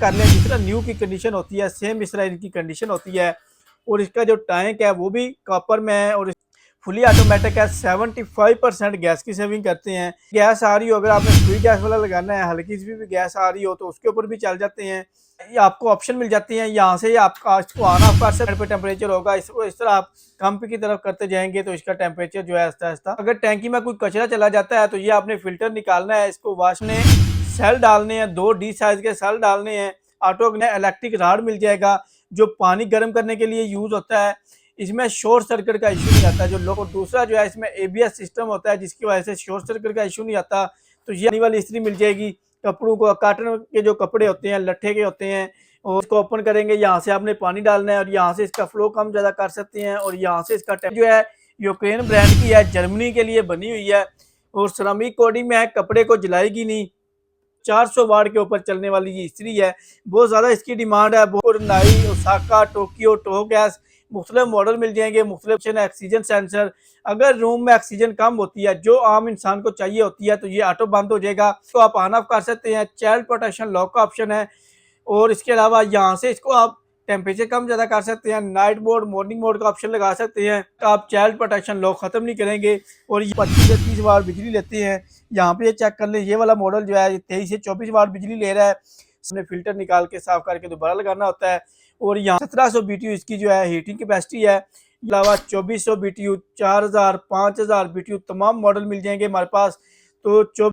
कर लें जिस तरह न्यू की कंडीशन होती है, सेम इस तरह इनकी कंडीशन होती है। और इसका जो टैंक है वो भी कॉपर में है और फुली ऑटोमेटिक है। 75% गैस की सेविंग करते हैं। गैस आ रही हो, अगर आपने सुई गैस वाला लगाना है, हल्की सी भी गैस आ रही हो तो उसके ऊपर भी चल जाते हैं। ये आपको ऑप्शन मिल जाती है, यहाँ से आपका इसको ऑन ऑफ कर सकते हैं। टेम्परेचर होगा, इसको इस तरह आप कम की तरफ करते जाएंगे तो इसका टेम्परेचर जो है आहिस्ता आहिस्ता। अगर टैंकी में कोई कचरा चला जाता है तो ये आपने फिल्टर निकालना है, इसको वॉश में सेल डालने हैं, 2 डी साइज के सेल डालने हैं। ऑटो इलेक्ट्रिक राड मिल जाएगा जो पानी गर्म करने के लिए यूज होता है। इसमें शॉर्ट सर्किट का इशू नहीं आता जो लोग। दूसरा जो है इसमें एबीएस सिस्टम होता है जिसकी वजह से शॉर्ट सर्किट का इशू नहीं आता। तो ये वाली इस्त्री मिल जाएगी। कपड़ों को, कॉटन के जो कपड़े होते हैं, लट्ठे के होते हैं, और इसको ओपन करेंगे, यहाँ से आपने पानी डालना है और यहाँ से इसका फ्लो कम ज़्यादा कर सकते हैं। और यहाँ से इसका जो है यूक्रेन ब्रांड की है, जर्मनी के लिए बनी हुई है और सिरामिक कोटिंग में है, कपड़े को जलाएगी नहीं। 400 वाट के ऊपर चलने वाली ये इस्त्री है, बहुत ज़्यादा इसकी डिमांड है। नाई, ओसाका, टोक्यो, टोगैस मुख्तलिफ मॉडल मिल जाएंगे। मुख्तलिफ ऑक्सीजन सेंसर, अगर रूम में ऑक्सीजन कम होती है जो आम इंसान को चाहिए होती है तो ये ऑटो बंद हो जाएगा, तो आप ऑन ऑफ कर सकते हैं। चाइल्ड प्रोटेक्शन लॉक का ऑप्शन है और इसके अलावा यहाँ से इसको आप टेम्परेचर कम ज़्यादा कर सकते हैं। नाइट मोड, मॉर्निंग मोड का ऑप्शन लगा सकते हैं। तो आप चाइल्ड प्रोटेक्शन लॉक ख़त्म नहीं करेंगे। और ये 25 से 30 वाट बिजली लेते हैं। यहाँ पे ये चेक कर लें, ये वाला मॉडल जो है 23 से 24 वाट बिजली ले रहा है। इसमें फिल्टर निकाल के साफ करके दोबारा लगाना होता है। और यहाँ 1700 BTU इसकी जो है हीटिंग कैपेसिटी है। अलावा 2400 BTU, 4000, 5000 BTU तमाम मॉडल मिल जाएंगे हमारे पास। तो